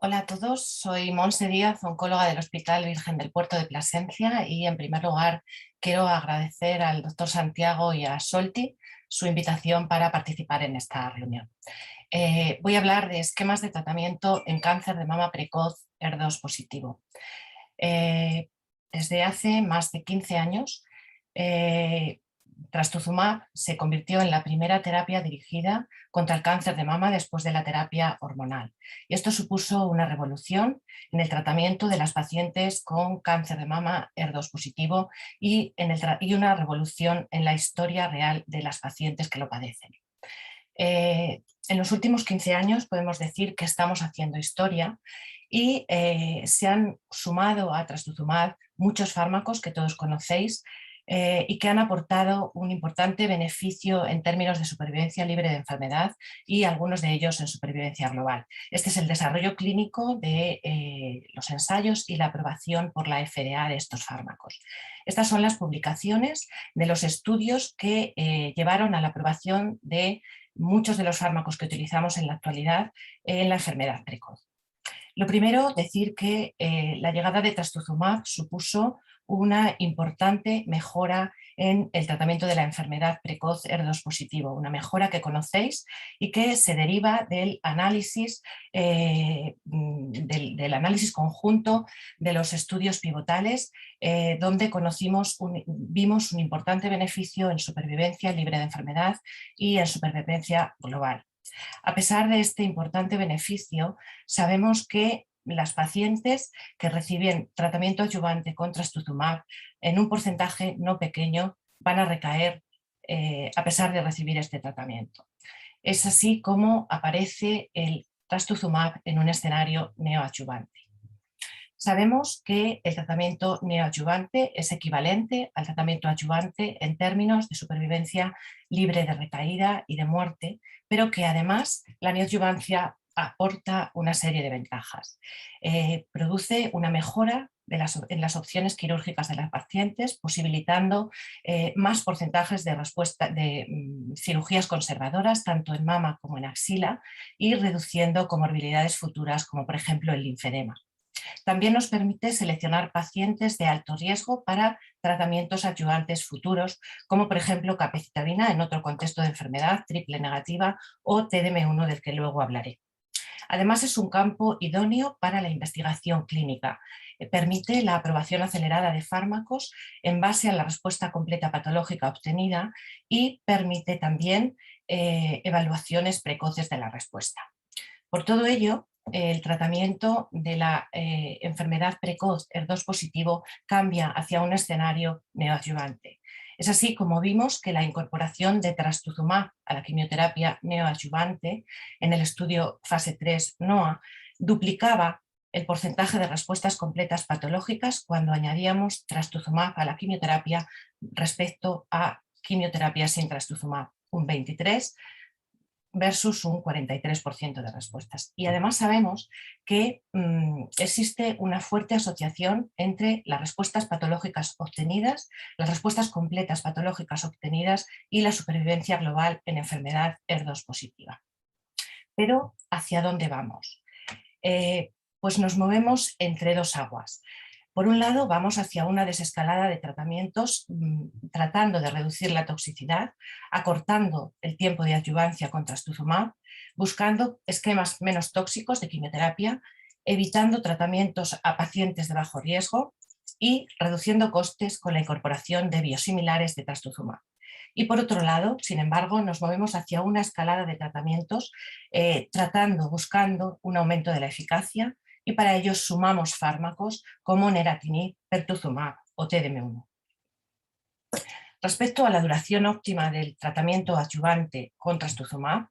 Hola a todos, soy Monse Díaz, oncóloga del Hospital Virgen del Puerto de Plasencia y en primer lugar quiero agradecer al doctor Santiago y a Solti su invitación para participar en esta reunión. Voy a hablar de esquemas de tratamiento en cáncer de mama precoz ER2 positivo. Desde hace más de 15 años, trastuzumab se convirtió en la primera terapia dirigida contra el cáncer de mama después de la terapia hormonal. Y esto supuso una revolución en el tratamiento de las pacientes con cáncer de mama ER2 positivo y una revolución en la historia real de las pacientes que lo padecen. En los últimos 15 años podemos decir que estamos haciendo historia y se han sumado a trastuzumab muchos fármacos que todos conocéis y que han aportado un importante beneficio en términos de supervivencia libre de enfermedad y algunos de ellos en supervivencia global. Este es el desarrollo clínico de los ensayos y la aprobación por la FDA de estos fármacos. Estas son las publicaciones de los estudios que llevaron a la aprobación de muchos de los fármacos que utilizamos en la actualidad en la enfermedad precoz. Lo primero, decir que la llegada de trastuzumab supuso una importante mejora en el tratamiento de la enfermedad precoz ER2 positivo, una mejora que conocéis y que se deriva del análisis, del análisis conjunto de los estudios pivotales, donde vimos un importante beneficio en supervivencia libre de enfermedad y en supervivencia global. A pesar de este importante beneficio, sabemos que las pacientes que reciben tratamiento adyuvante con trastuzumab en un porcentaje no pequeño van a recaer a pesar de recibir este tratamiento. Es así como aparece el trastuzumab en un escenario neoadyuvante. Sabemos que el tratamiento neoadyuvante es equivalente al tratamiento adyuvante en términos de supervivencia libre de recaída y de muerte, pero que además la neoadyuvancia aporta una serie de ventajas. Produce una mejora en las opciones quirúrgicas de las pacientes, posibilitando más porcentajes de respuesta de cirugías conservadoras, tanto en mama como en axila, y reduciendo comorbilidades futuras, como por ejemplo el linfedema. También nos permite seleccionar pacientes de alto riesgo para tratamientos adyuvantes futuros, como por ejemplo capecitabina en otro contexto de enfermedad triple negativa o TDM1 del que luego hablaré. Además es un campo idóneo para la investigación clínica. Permite la aprobación acelerada de fármacos en base a la respuesta completa patológica obtenida y permite también evaluaciones precoces de la respuesta. Por todo ello, el tratamiento de la enfermedad precoz ER2 positivo cambia hacia un escenario neoadyuvante. Es así como vimos que la incorporación de trastuzumab a la quimioterapia neoadyuvante en el estudio fase 3 NOA duplicaba el porcentaje de respuestas completas patológicas cuando añadíamos trastuzumab a la quimioterapia respecto a quimioterapia sin trastuzumab, un 23% versus un 43% de respuestas. Y además sabemos que existe una fuerte asociación entre las respuestas patológicas obtenidas, las respuestas completas patológicas obtenidas y la supervivencia global en enfermedad ER2 positiva. Pero ¿hacia dónde vamos? Pues nos movemos entre dos aguas. Por un lado, vamos hacia una desescalada de tratamientos tratando de reducir la toxicidad, acortando el tiempo de adyuvancia con trastuzumab, buscando esquemas menos tóxicos de quimioterapia, evitando tratamientos a pacientes de bajo riesgo y reduciendo costes con la incorporación de biosimilares de trastuzumab. Y por otro lado, sin embargo, nos movemos hacia una escalada de tratamientos buscando un aumento de la eficacia, y para ello sumamos fármacos como neratinib, pertuzumab o TDM1. Respecto a la duración óptima del tratamiento adyuvante con trastuzumab,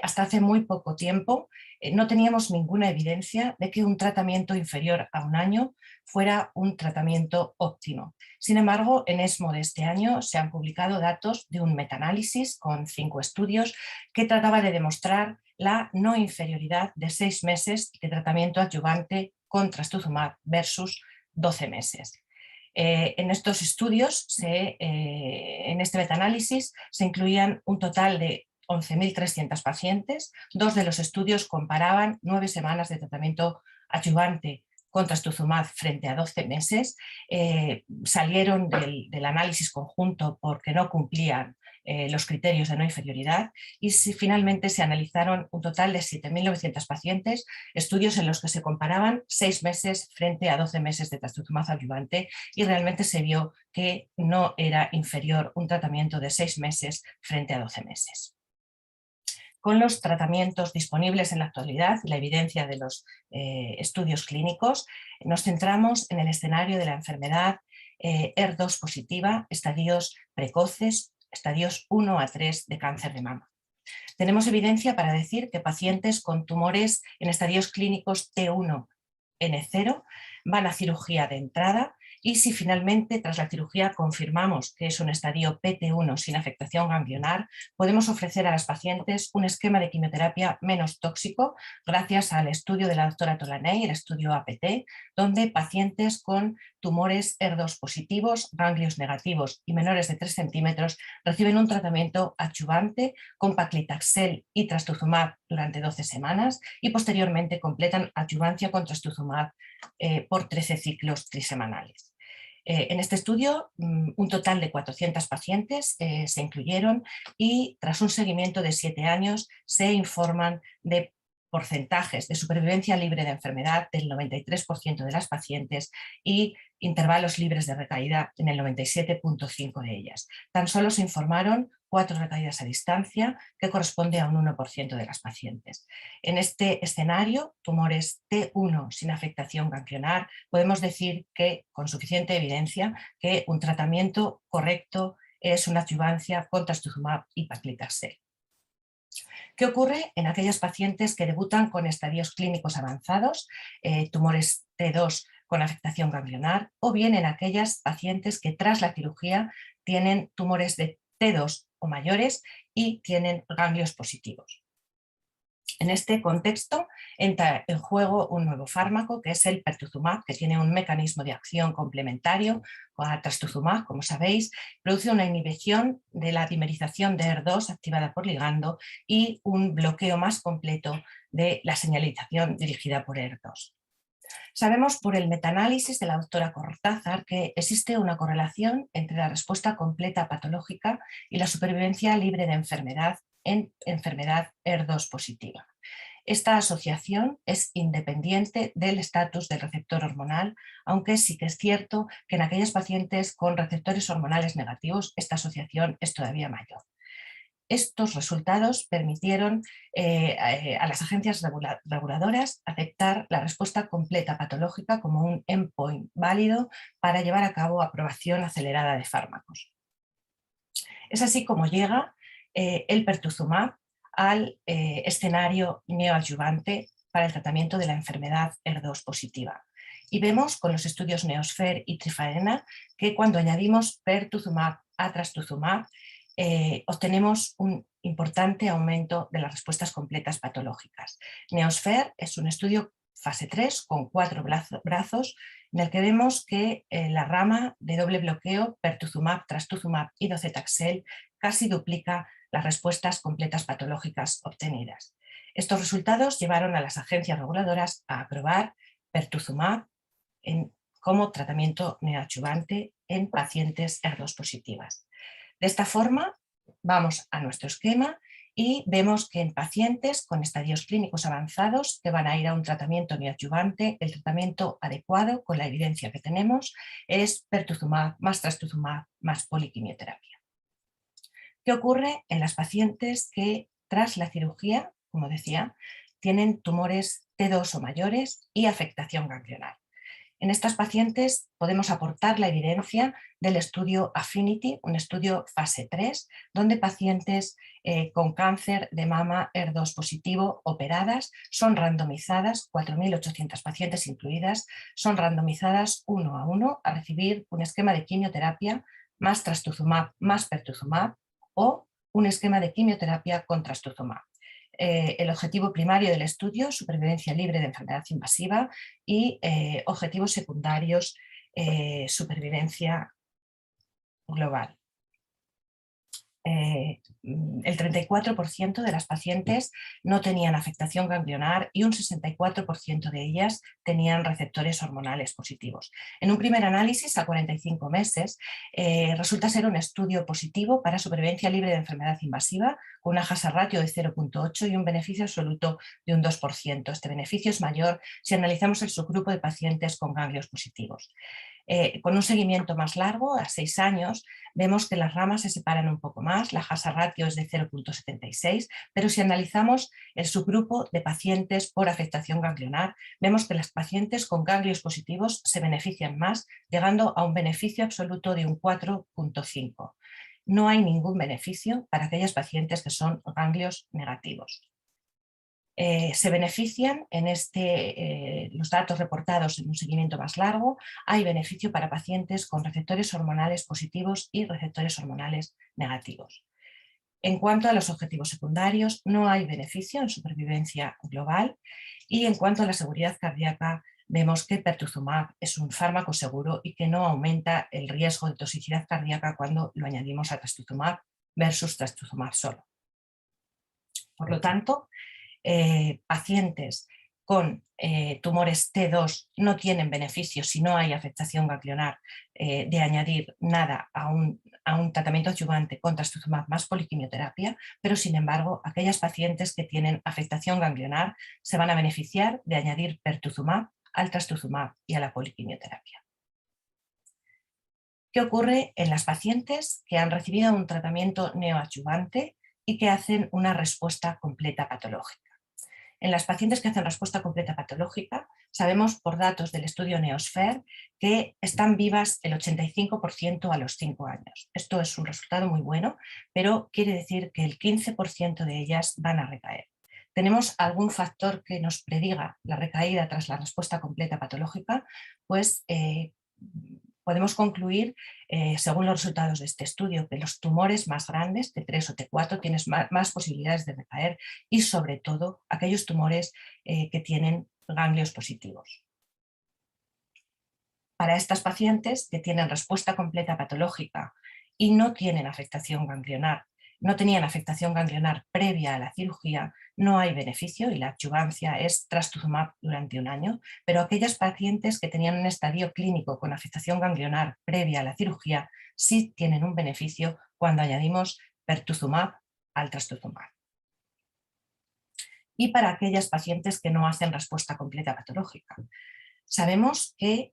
hasta hace muy poco tiempo no teníamos ninguna evidencia de que un tratamiento inferior a un año fuera un tratamiento óptimo. Sin embargo, en ESMO de este año se han publicado datos de un metaanálisis con 5 estudios que trataba de demostrar la no inferioridad de 6 meses de tratamiento adyuvante con trastuzumab versus 12 meses. En estos estudios, en este metaanálisis, se incluían un total de 11.300 pacientes. 2 de los estudios comparaban 9 semanas de tratamiento adyuvante con trastuzumab frente a 12 meses. Salieron del análisis conjunto porque no cumplían los criterios de no inferioridad y finalmente se analizaron un total de 7.900 pacientes, estudios en los que se comparaban 6 meses frente a 12 meses de trastuzumab adyuvante y realmente se vio que no era inferior un tratamiento de 6 meses frente a 12 meses. Con los tratamientos disponibles en la actualidad y la evidencia de los estudios clínicos, nos centramos en el escenario de la enfermedad HER2 positiva, estadios precoces, estadios 1 a 3 de cáncer de mama. Tenemos evidencia para decir que pacientes con tumores en estadios clínicos T1, N0 van a cirugía de entrada y si finalmente tras la cirugía confirmamos que es un estadio PT1 sin afectación ganglionar, podemos ofrecer a las pacientes un esquema de quimioterapia menos tóxico gracias al estudio de la doctora Tolaney, el estudio APT, donde pacientes con tumores HER2 positivos, ganglios negativos y menores de 3 centímetros reciben un tratamiento adyuvante con paclitaxel y trastuzumab durante 12 semanas y posteriormente completan adyuvancia con trastuzumab por 13 ciclos trisemanales. En este estudio un total de 400 pacientes se incluyeron y tras un seguimiento de 7 años se informan de porcentajes de supervivencia libre de enfermedad del 93% de las pacientes y intervalos libres de recaída en el 97,5% de ellas. Tan solo se informaron 4 recaídas a distancia, que corresponde a un 1% de las pacientes. En este escenario, tumores T1 sin afectación ganglionar, podemos decir que, con suficiente evidencia, que un tratamiento correcto es una adyuvancia con trastuzumab y paclitaxel. ¿Qué ocurre en aquellas pacientes que debutan con estadios clínicos avanzados, tumores T2 con afectación ganglionar, o bien en aquellas pacientes que tras la cirugía tienen tumores de T2 o mayores y tienen ganglios positivos? En este contexto entra en juego un nuevo fármaco que es el pertuzumab, que tiene un mecanismo de acción complementario a trastuzumab, como sabéis, produce una inhibición de la dimerización de HER2 activada por ligando y un bloqueo más completo de la señalización dirigida por HER2. Sabemos por el metaanálisis de la doctora Cortázar que existe una correlación entre la respuesta completa patológica y la supervivencia libre de enfermedad en enfermedad HER2 positiva. Esta asociación es independiente del estatus del receptor hormonal, aunque sí que es cierto que en aquellas pacientes con receptores hormonales negativos esta asociación es todavía mayor. Estos resultados permitieron a las agencias reguladoras aceptar la respuesta completa patológica como un endpoint válido para llevar a cabo aprobación acelerada de fármacos. Es así como llega el pertuzumab al escenario neoadyuvante para el tratamiento de la enfermedad HER2 positiva. Y vemos con los estudios Neosphere y Trifaena que cuando añadimos pertuzumab a trastuzumab obtenemos un importante aumento de las respuestas completas patológicas. Neosphere es un estudio fase 3 con 4 brazos en el que vemos que la rama de doble bloqueo pertuzumab, trastuzumab y docetaxel casi duplica las respuestas completas patológicas obtenidas. Estos resultados llevaron a las agencias reguladoras a aprobar pertuzumab como tratamiento neoadyuvante en pacientes HER2 positivas. De esta forma, vamos a nuestro esquema y vemos que en pacientes con estadios clínicos avanzados que van a ir a un tratamiento neoadyuvante, el tratamiento adecuado con la evidencia que tenemos es pertuzumab más trastuzumab más poliquimioterapia. ¿Qué ocurre en las pacientes que tras la cirugía, como decía, tienen tumores T2 o mayores y afectación ganglionar? En estas pacientes podemos aportar la evidencia del estudio Affinity, un estudio fase 3, donde pacientes con cáncer de mama HER2 positivo operadas son randomizadas, 4.800 pacientes incluidas, son randomizadas 1 a 1 a recibir un esquema de quimioterapia más trastuzumab más pertuzumab o un esquema de quimioterapia con trastuzumab. El objetivo primario del estudio, supervivencia libre de enfermedad invasiva y objetivos secundarios, supervivencia global. el 34% de las pacientes no tenían afectación ganglionar y un 64% de ellas tenían receptores hormonales positivos. En un primer análisis a 45 meses resulta ser un estudio positivo para supervivencia libre de enfermedad invasiva con una Hazard ratio de 0,8 y un beneficio absoluto de un 2%. Este beneficio es mayor si analizamos el subgrupo de pacientes con ganglios positivos. Con un seguimiento más largo, a 6 años, vemos que las ramas se separan un poco más, la Hazard ratio es de 0,76, pero si analizamos el subgrupo de pacientes por afectación ganglionar, vemos que las pacientes con ganglios positivos se benefician más, llegando a un beneficio absoluto de un 4,5. No hay ningún beneficio para aquellas pacientes que son ganglios negativos. Se benefician en los datos reportados en un seguimiento más largo, hay beneficio para pacientes con receptores hormonales positivos y receptores hormonales negativos. En cuanto a los objetivos secundarios, no hay beneficio en supervivencia global y en cuanto a la seguridad cardíaca, vemos que pertuzumab es un fármaco seguro y que no aumenta el riesgo de toxicidad cardíaca cuando lo añadimos a trastuzumab versus trastuzumab solo. Por lo tanto, pacientes con tumores T2 no tienen beneficio si no hay afectación ganglionar de añadir nada a un tratamiento adyuvante con trastuzumab más poliquimioterapia, pero sin embargo aquellas pacientes que tienen afectación ganglionar se van a beneficiar de añadir pertuzumab al trastuzumab y a la poliquimioterapia. ¿Qué ocurre en las pacientes que han recibido un tratamiento neoadyuvante y que hacen una respuesta completa patológica? En las pacientes que hacen respuesta completa patológica, sabemos por datos del estudio NeoSphere que están vivas el 85% a los 5 años. Esto es un resultado muy bueno, pero quiere decir que el 15% de ellas van a recaer. ¿Tenemos algún factor que nos prediga la recaída tras la respuesta completa patológica? Pues podemos concluir, según los resultados de este estudio, que los tumores más grandes, T3 o T4, tienen más posibilidades de recaer y sobre todo aquellos tumores que tienen ganglios positivos. Para estas pacientes que tienen respuesta completa patológica y no tienen afectación ganglionar, no tenían afectación ganglionar previa a la cirugía, no hay beneficio y la adyuvancia es trastuzumab durante un año, pero aquellas pacientes que tenían un estadio clínico con afectación ganglionar previa a la cirugía sí tienen un beneficio cuando añadimos pertuzumab al trastuzumab. Y para aquellas pacientes que no hacen respuesta completa patológica, sabemos que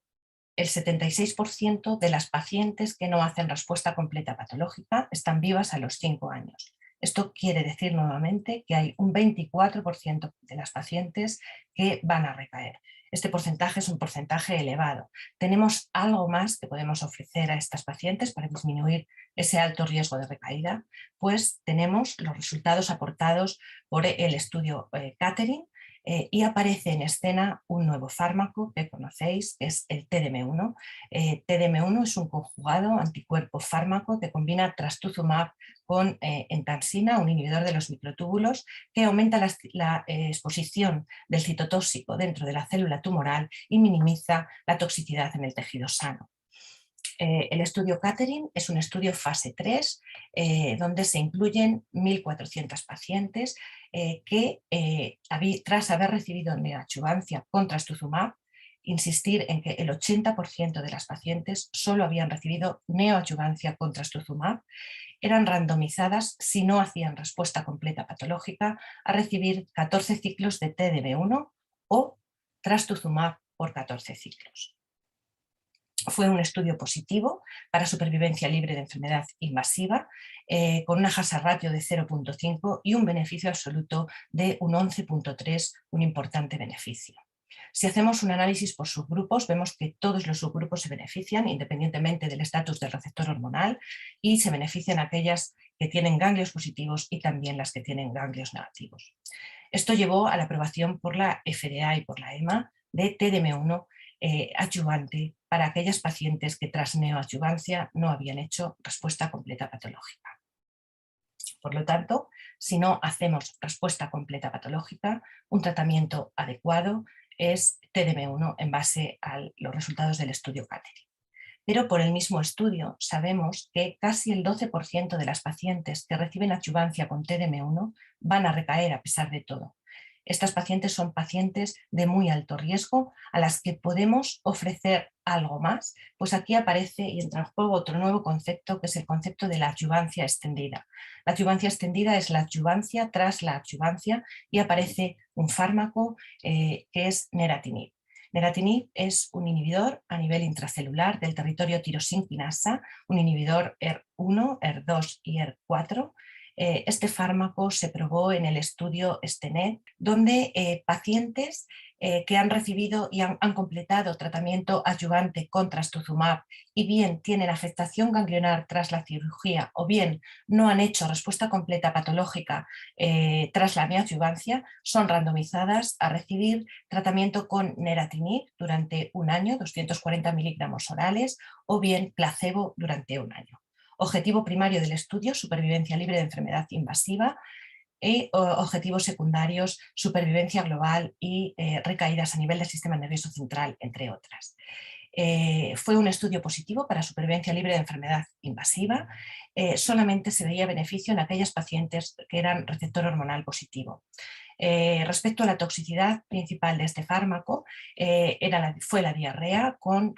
el 76% de las pacientes que no hacen respuesta completa patológica están vivas a los 5 años. Esto quiere decir nuevamente que hay un 24% de las pacientes que van a recaer. Este porcentaje es un porcentaje elevado. ¿Tenemos algo más que podemos ofrecer a estas pacientes para disminuir ese alto riesgo de recaída? Pues tenemos los resultados aportados por el estudio Catering, y aparece en escena un nuevo fármaco que conocéis, que es el TDM1. TDM1 es un conjugado anticuerpo fármaco que combina trastuzumab con entansina, un inhibidor de los microtúbulos, que aumenta la exposición del citotóxico dentro de la célula tumoral y minimiza la toxicidad en el tejido sano. El estudio Catering es un estudio fase 3 donde se incluyen 1.400 pacientes que tras haber recibido neoadjuvancia con trastuzumab, insistir en que el 80% de las pacientes solo habían recibido neoadjuvancia con trastuzumab, eran randomizadas si no hacían respuesta completa patológica a recibir 14 ciclos de TDM1 o trastuzumab por 14 ciclos. Fue un estudio positivo para supervivencia libre de enfermedad invasiva, con una Hazard ratio de 0,5 y un beneficio absoluto de un 11,3, un importante beneficio. Si hacemos un análisis por subgrupos, vemos que todos los subgrupos se benefician independientemente del estatus del receptor hormonal y se benefician aquellas que tienen ganglios positivos y también las que tienen ganglios negativos. Esto llevó a la aprobación por la FDA y por la EMA de TDM1 adyuvante para aquellas pacientes que tras neoadyuvancia no habían hecho respuesta completa patológica. Por lo tanto, si no hacemos respuesta completa patológica, un tratamiento adecuado es TDM1 en base a los resultados del estudio Catering. Pero por el mismo estudio sabemos que casi el 12% de las pacientes que reciben adyuvancia con TDM1 van a recaer a pesar de todo. Estas pacientes son pacientes de muy alto riesgo a las que podemos ofrecer algo más, pues aquí aparece y entra en juego otro nuevo concepto, que es el concepto de la adyuvancia extendida. La adyuvancia extendida es la adyuvancia tras la adyuvancia y aparece un fármaco que es neratinib. Neratinib es un inhibidor a nivel intracelular del territorio tirosinquinasa, un inhibidor ER1, ER2 y ER4. Este fármaco se probó en el estudio STENET, donde pacientes que han recibido y han completado tratamiento adyuvante con trastuzumab y bien tienen afectación ganglionar tras la cirugía o bien no han hecho respuesta completa patológica tras la neoadyuvancia, son randomizadas a recibir tratamiento con neratinib durante un año, 240 miligramos orales, o bien placebo durante un año. Objetivo primario del estudio, supervivencia libre de enfermedad invasiva, y objetivos secundarios, supervivencia global y recaídas a nivel del sistema nervioso central, entre otras. Fue un estudio positivo para supervivencia libre de enfermedad invasiva. Solamente se veía beneficio en aquellas pacientes que eran receptor hormonal positivo. Respecto a la toxicidad principal de este fármaco, fue la diarrea, con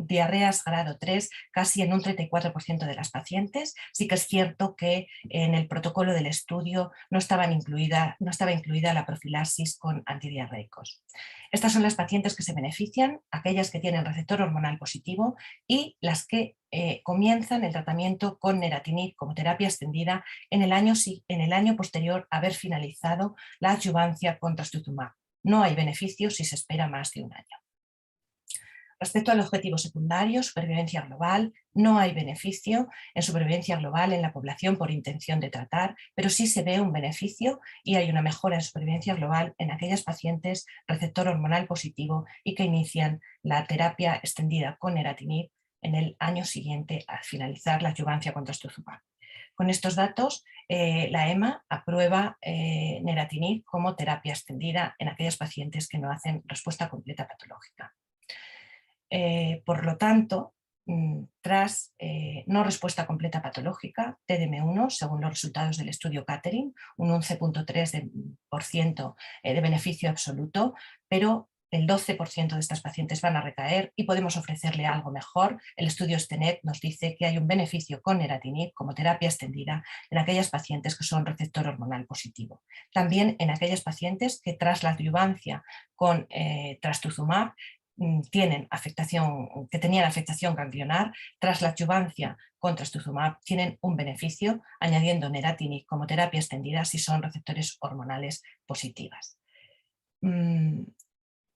diarreas grado 3 casi en un 34% de las pacientes. Sí que es cierto que en el protocolo del estudio no estaba incluida la profilaxis con antidiarreicos. Estas son las pacientes que se benefician, aquellas que tienen receptor hormonal positivo y las que comienzan el tratamiento con neratinib como terapia extendida en el año posterior a haber finalizado la adyuvancia con trastuzumab. No hay beneficio si se espera más de un año. Respecto al objetivo secundario, supervivencia global, no hay beneficio en supervivencia global en la población por intención de tratar, pero sí se ve un beneficio y hay una mejora en supervivencia global en aquellas pacientes receptor hormonal positivo y que inician la terapia extendida con neratinib en el año siguiente al finalizar la adyuvancia con trastuzumab. Con estos datos, la EMA aprueba neratinib como terapia extendida en aquellas pacientes que no hacen respuesta completa patológica. Por lo tanto, tras no respuesta completa patológica, TDM1, según los resultados del estudio Catering, un 11,3% de beneficio absoluto, pero el 12% de estas pacientes van a recaer y podemos ofrecerle algo mejor. El estudio STENET nos dice que hay un beneficio con neratinib como terapia extendida en aquellas pacientes que son receptor hormonal positivo. También en aquellas pacientes que tras la adyuvancia con trastuzumab tenían afectación ganglionar, tras la adyuvancia con trastuzumab tienen un beneficio añadiendo neratinib como terapia extendida si son receptores hormonales positivas.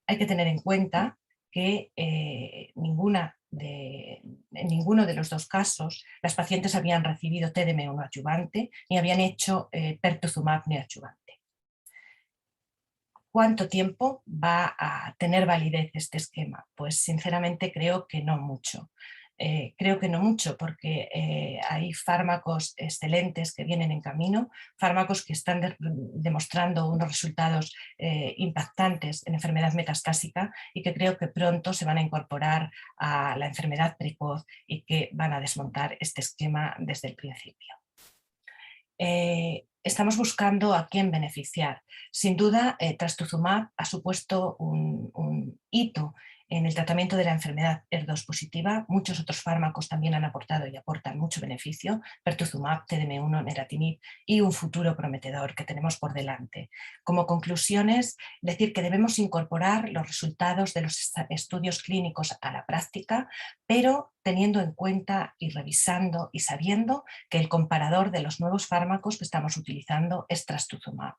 Hay que tener en cuenta que en ninguno de los dos casos las pacientes habían recibido TDM1 adyuvante ni habían hecho pertuzumab neoadyuvante. ¿Cuánto tiempo va a tener validez este esquema? Pues sinceramente creo que no mucho. Creo que no mucho porque hay fármacos excelentes que vienen en camino, fármacos que están demostrando unos resultados impactantes en enfermedad metastásica y que creo que pronto se van a incorporar a la enfermedad precoz y que van a desmontar este esquema desde el principio. Estamos buscando a quién beneficiar. Sin duda, trastuzumab ha supuesto un hito en el tratamiento de la enfermedad ER2 positiva. Muchos otros fármacos también han aportado y aportan mucho beneficio, pertuzumab, TDM1, neratinib y un futuro prometedor que tenemos por delante. Como conclusiones, decir que debemos incorporar los resultados de los estudios clínicos a la práctica, pero teniendo en cuenta y revisando y sabiendo que el comparador de los nuevos fármacos que estamos utilizando es trastuzumab.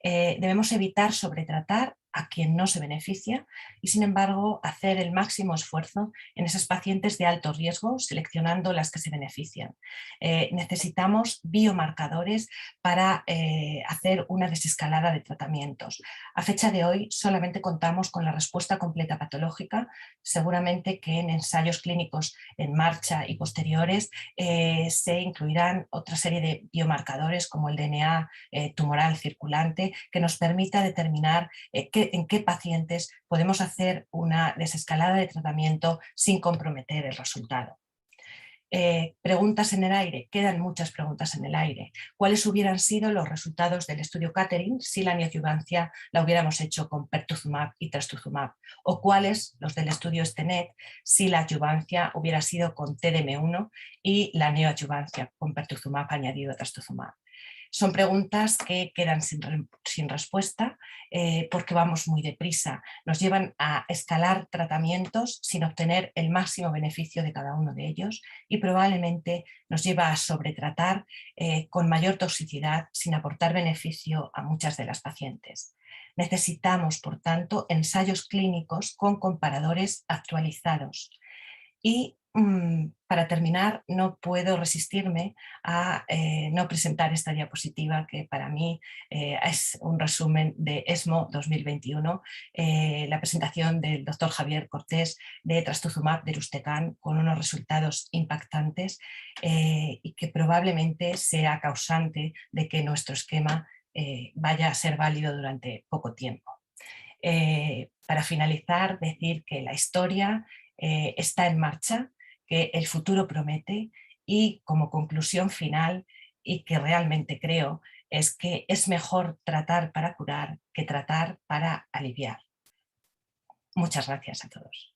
Debemos evitar sobretratar a quien no se beneficia y sin embargo hacer el máximo esfuerzo en esas pacientes de alto riesgo, seleccionando las que se benefician. Necesitamos biomarcadores para hacer una desescalada de tratamientos. A fecha de hoy solamente contamos con la respuesta completa patológica, seguramente que en ensayos clínicos en marcha y posteriores se incluirán otra serie de biomarcadores como el DNA tumoral circulante que nos permita determinar en qué pacientes podemos hacer una desescalada de tratamiento sin comprometer el resultado. Preguntas en el aire, quedan muchas preguntas en el aire. ¿Cuáles hubieran sido los resultados del estudio Catherine si la neoadyuvancia la hubiéramos hecho con pertuzumab y trastuzumab? ¿O cuáles, los del estudio Stenet, si la adyuvancia hubiera sido con TDM1 y la neoadyuvancia con pertuzumab añadido a trastuzumab? Son preguntas que quedan sin respuesta porque vamos muy deprisa. Nos llevan a escalar tratamientos sin obtener el máximo beneficio de cada uno de ellos y probablemente nos lleva a sobretratar con mayor toxicidad sin aportar beneficio a muchas de las pacientes. Necesitamos, por tanto, ensayos clínicos con comparadores actualizados. Y para terminar, no puedo resistirme a no presentar esta diapositiva que para mí es un resumen de ESMO 2021, la presentación del doctor Javier Cortés de trastuzumab deruxtecan con unos resultados impactantes y que probablemente sea causante de que nuestro esquema vaya a ser válido durante poco tiempo. Para finalizar, decir que la historia está en marcha, que el futuro promete y como conclusión final, y que realmente creo, es que es mejor tratar para curar que tratar para aliviar. Muchas gracias a todos.